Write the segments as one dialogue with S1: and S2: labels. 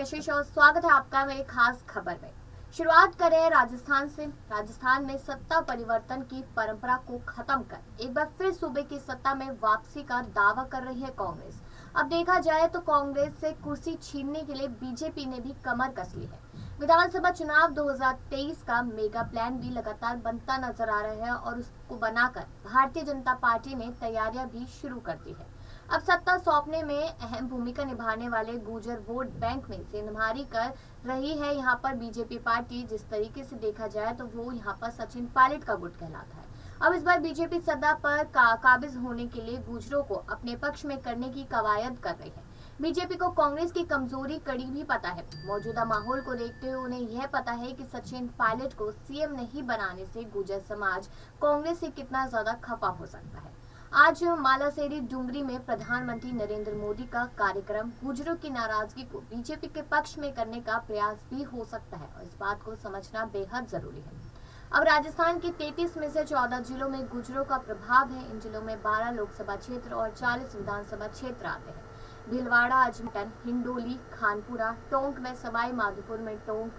S1: कशिश और स्वागत है आपका मेरी खास खबर में। शुरुआत करें राजस्थान से। राजस्थान में सत्ता परिवर्तन की परंपरा को खत्म कर एक बार फिर सूबे की सत्ता में वापसी का दावा कर रही है कांग्रेस। अब देखा जाए तो कांग्रेस से कुर्सी छीनने के लिए बीजेपी ने भी कमर कस ली है। विधानसभा चुनाव 2023 का मेगा प्लान भी लगातार बनता नजर आ रहा है और उसको बनाकर भारतीय जनता पार्टी ने तैयारियां भी शुरू कर दी है। अब सत्ता सौंपने में अहम भूमिका निभाने वाले गुर्जर वोट बैंक में सेंधमारी कर रही है यहाँ पर बीजेपी पार्टी। जिस तरीके से देखा जाए तो वो यहाँ पर सचिन पायलट का गुट कहलाता है। अब इस बार बीजेपी सत्ता पर काबिज होने के लिए गुर्जरों को अपने पक्ष में करने की कवायद कर रही है। बीजेपी को कांग्रेस की कमजोरी कड़ी भी पता है। मौजूदा माहौल को देखते हुए उन्हें यह पता है कि सचिन पायलट को सीएम नहीं बनाने से गुर्जर समाज कांग्रेस से कितना ज्यादा खफा हो सकता है। आज मालासेरी डुंगरी में प्रधानमंत्री नरेंद्र मोदी का कार्यक्रम गुर्जरों की नाराजगी को बीजेपी के पक्ष में करने का प्रयास भी हो सकता है और इस बात को समझना बेहद जरूरी है। अब राजस्थान के 33 में से 14 जिलों में गुर्जरों का प्रभाव है। इन जिलों में 12 लोकसभा क्षेत्र और 40 विधानसभा क्षेत्र आते हैं। भीलवाड़ा, अजमेर, हिंडोली, खानपुरा, टोंक में सवाई माधोपुर में टोंक,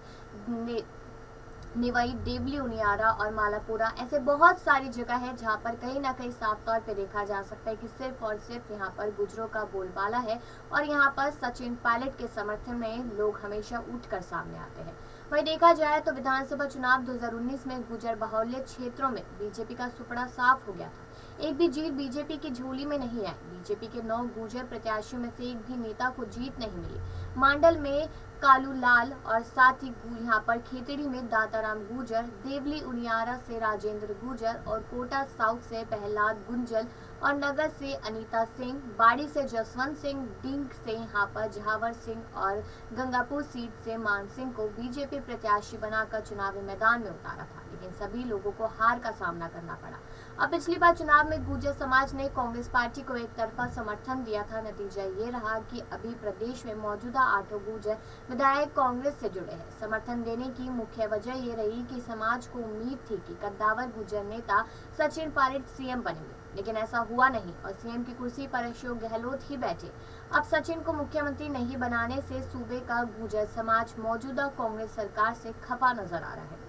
S1: निवाई, देवली, उनियारा और मालापुरा, ऐसे बहुत सारी जगह है जहाँ पर कहीं ना कहीं साफ तौर पे देखा जा सकता है कि सिर्फ और सिर्फ यहाँ पर गुर्जरों का बोलबाला है और यहाँ पर सचिन पायलट के समर्थन में लोग हमेशा उठकर सामने आते हैं। वहीं देखा जाए तो विधानसभा चुनाव 2019 में गुर्जर बाहुल्य क्षेत्रों में बीजेपी का सुपड़ा साफ हो गया था। एक भी जीत बीजेपी की झोली में नहीं आई। बीजेपी के 9 गुर्जर प्रत्याशियों में से एक भी नेता को जीत नहीं मिली। मांडल में कालू लाल और साथ ही यहाँ पर खेतड़ी में दाताराम गुर्जर, देवली उनियारा से राजेंद्र गुर्जर और कोटा साउथ से प्रहलाद गुंजल और नगर से अनीता सिंह, बाड़ी से जसवंत सिंह, डिंग से यहाँ पर जहावर सिंह और गंगापुर सीट से मान सिंह को बीजेपी प्रत्याशी बनाकर चुनावी मैदान में उतारा था, लेकिन सभी लोगों को हार का सामना करना पड़ा। अब पिछली बार चुनाव में गुर्जर समाज ने कांग्रेस पार्टी को एक तरफा समर्थन दिया था। नतीजा ये रहा कि अभी प्रदेश में मौजूदा 8 गुर्जर विधायक कांग्रेस से जुड़े हैं। समर्थन देने की मुख्य वजह ये रही कि समाज को उम्मीद थी कि कद्दावर गुर्जर नेता सचिन पायलट सीएम बनेंगे, लेकिन ऐसा हुआ नहीं और सीएम की कुर्सी पर अशोक गहलोत ही बैठे। अब सचिन को मुख्यमंत्री नहीं बनाने से सूबे का गुर्जर समाज मौजूदा कांग्रेस सरकार से खफा नजर आ रहा है।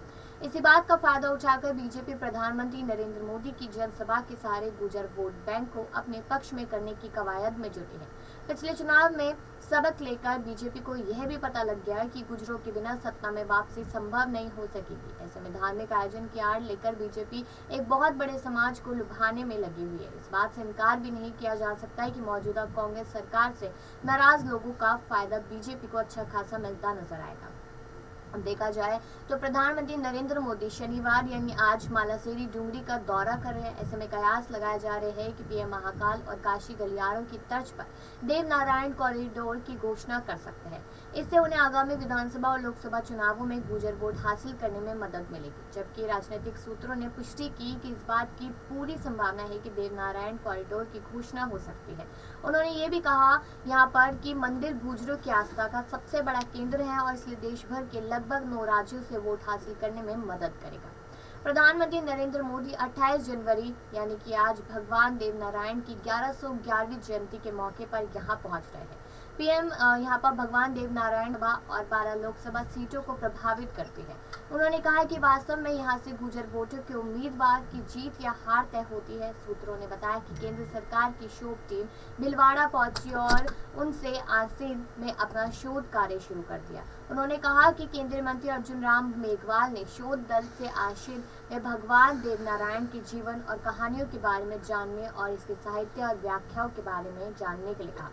S1: इसी बात का फायदा उठाकर बीजेपी प्रधानमंत्री नरेंद्र मोदी की जनसभा के सहारे गुर्जर वोट बैंक को अपने पक्ष में करने की कवायद में जुटी है। पिछले चुनाव में सबक लेकर बीजेपी को यह भी पता लग गया कि गुर्जरों के बिना सत्ता में वापसी संभव नहीं हो सकेगी। ऐसे में धार्मिक आयोजन की आड़ लेकर बीजेपी एक बहुत बड़े समाज को लुभाने में लगी हुई है। इस बात से इनकार भी नहीं किया जा सकता है कि मौजूदा कांग्रेस सरकार से नाराज लोगों का फायदा बीजेपी को अच्छा खासा मिलता नजर आएगा। देखा जाए तो प्रधानमंत्री नरेंद्र मोदी शनिवार यानी आज मालासेरी डुंगरी का दौरा कर रहे हैं। ऐसे में कयास लगाए जा रहे हैं कि पीएम महाकाल और काशी गलियारों की तर्ज पर देव नारायण कॉरिडोर की घोषणा कर सकते हैं। इससे उन्हें आगामी विधानसभा और लोकसभा चुनावों में गुर्जर वोट हासिल करने में मदद मिलेगी। जबकि राजनीतिक सूत्रों ने पुष्टि की कि इस बात की पूरी संभावना है कि देव नारायण कॉरिडोर की घोषणा हो सकती है। उन्होंने ये भी कहा यहाँ पर कि मंदिर गुर्जरों की आस्था का सबसे बड़ा केंद्र है और इसलिए देश भर के लगभग 9 राज्यों से वोट हासिल करने में मदद करेगा। प्रधानमंत्री नरेंद्र मोदी 28 जनवरी यानी कि आज भगवान देव नारायण की 1111वीं जयंती के मौके पर यहाँ पहुँच रहे हैं। पीएम यहाँ पर भगवान देव नारायण और 12 लोकसभा सीटों को प्रभावित करती है। उन्होंने कहा कि वास्तव में यहाँ से गुर्जर वोटों के उम्मीदवार की जीत या हार तय होती है। सूत्रों ने बताया कि केंद्र सरकार की शोध टीम भीलवाड़ा पहुंची और उनसे आसिन ने अपना शोध कार्य शुरू कर दिया। उन्होंने कहा कि केंद्रीय मंत्री अर्जुन राम मेघवाल ने शोध दल से आसिन में भगवान देव नारायण के जीवन और कहानियों के बारे में जानने और इसके साहित्य और व्याख्याओं के बारे में जानने के लिए कहा।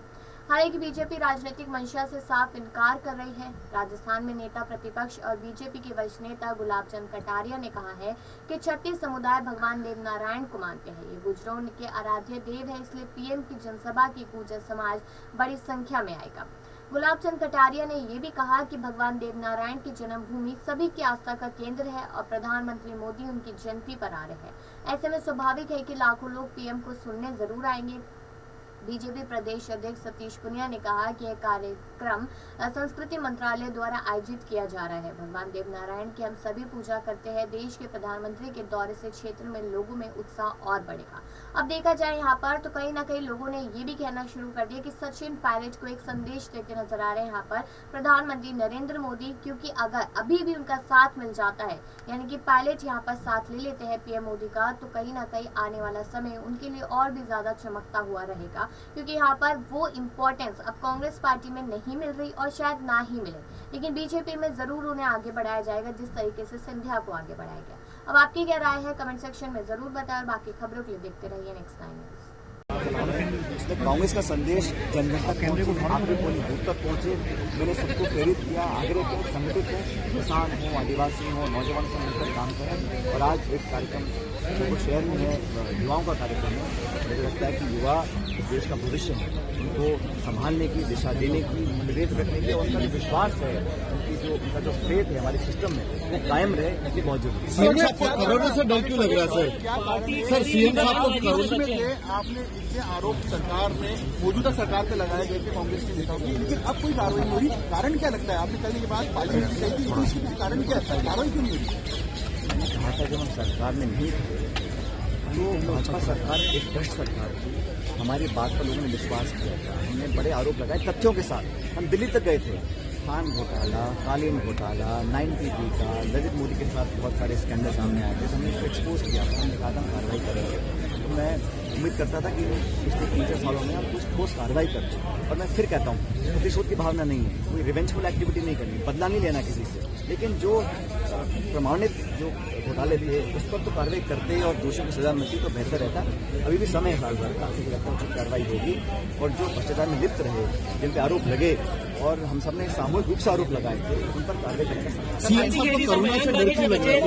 S1: हालांकि बीजेपी राजनीतिक मंशा से साफ इनकार कर रही है। राजस्थान में नेता प्रतिपक्ष और बीजेपी के वरिष्ठ नेता गुलाब चंद कटारिया ने कहा है कि छत्तीस समुदाय भगवान देव नारायण को मानते हैं। ये गुर्जरों के आराध्य देव है, इसलिए पीएम की जनसभा की गुर्जर समाज बड़ी संख्या में आएगा। गुलाब चंद कटारिया ने यह भी कहा कि भगवान देव नारायण की जन्मभूमि सभी की आस्था का केंद्र है और प्रधानमंत्री मोदी उनकी जयंती पर आ रहे हैं। ऐसे में स्वाभाविक है कि लाखों लोग पीएम को सुनने जरूर आएंगे। बीजेपी प्रदेश अध्यक्ष सतीश पुनिया ने कहा कि यह कार्यक्रम संस्कृति मंत्रालय द्वारा आयोजित किया जा रहा है। भगवान देव नारायण की हम सभी पूजा करते हैं। देश के प्रधानमंत्री के दौरे से क्षेत्र में लोगों में उत्साह और बढ़ेगा। अब देखा जाए यहाँ पर तो कहीं ना कहीं लोगों ने ये भी कहना शुरू कर दिया कि सचिन पायलट को एक संदेश देते नजर आ रहे हैं यहाँ पर प्रधानमंत्री नरेंद्र मोदी, क्योंकि अगर अभी भी उनका साथ मिल जाता है, यानी कि पायलट यहाँ पर साथ ले लेते हैं पीएम मोदी का, तो कहीं ना कहीं आने वाला समय उनके लिए और भी ज्यादा चमकता हुआ रहेगा, क्योंकि यहाँ पर वो इम्पोर्टेंस अब कांग्रेस पार्टी में नहीं मिल रही और शायद ना ही मिले, लेकिन बीजेपी में जरूर उन्हें आगे बढ़ाया जाएगा जिस तरीके से सिंधिया को आगे बढ़ाया गया। अब आपकी क्या राय है कमेंट सेक्शन में जरूर बताएं और बाकी खबरों के लिए देखते रहिए नेक्स्ट 9 न्यूज़।
S2: कांग्रेस का संदेश जन जन तक पहुंचे, आपके पूरी बूथ तक पहुंचे। मैंने सबको प्रेरित किया, आग्रह को संगठित हो, किसान हो, आदिवासी हो, नौजवान से मिलकर काम करें। और आज एक कार्यक्रम जो शहर में है, युवाओं का कार्यक्रम है। मुझे लगता है कि युवा इस देश का भविष्य है, उनको संभालने की, दिशा देने की, मोटिवेट रखने की, और उनका जो विश्वास है, उनका जो फेथ है हमारे सिस्टम में, वो कायम रहे, ये बहुत जरूरी है।
S3: सीएम साहब को कोरोना से डर क्यों लग रहा है सर? सीएम साहब को कोरोना में
S4: आपने इतने आरोप सरकार में, मौजूदा सरकार पे लगाए गए थे कांग्रेस के नेताओं की, लेकिन अब कोई कार्रवाई नहीं हो रही। कारण क्या लगता है? आपने कल ये बात पार्लियामेंट में कही थी, इसके कारण क्या है? कार्रवाई क्यों नहीं हो रही?
S2: कहा था जब हम सरकार में नहीं थे तो भाजपा सरकार एक भ्रष्ट सरकार थी। हमारी बात पर लोगों ने विश्वास किया था, हमने बड़े आरोप लगाए तथ्यों के साथ। हम दिल्ली तक गए थे, खान घोटाला, कालीन घोटाला, 9PP का, ललित मोदी के साथ बहुत सारे स्कैंडल सामने आए थे, हमने इसको एक्सपोज किया था, हमने कहा था हम कार्रवाई करेंगे। तो मैं उम्मीद करता था कि पिछले 3-4 सालों में हम कुछ ठोस कार्रवाई करते। और मैं फिर कहता हूँ, प्रतिशोध की भावना नहीं है, कोई रिवेंजफुल एक्टिविटी नहीं करनी, बदला नहीं लेना किसी से, लेकिन जो प्रमाणित जो घोटाले थे उस पर तो कार्रवाई करते और दोषियों को सजा मिलती तो बेहतर रहता। अभी भी समय है साल भर का, लगता है उचित कार्रवाई होगी। और जो भ्रष्टाचार में लिप्त रहे, जिन पर आरोप लगे और हम सबने सामूहिक रूप से आरोप लगाए थे, उन पर कार्रवाई करने का
S3: सीएम साहब को कोरोना से डर क्यों लग रहा है?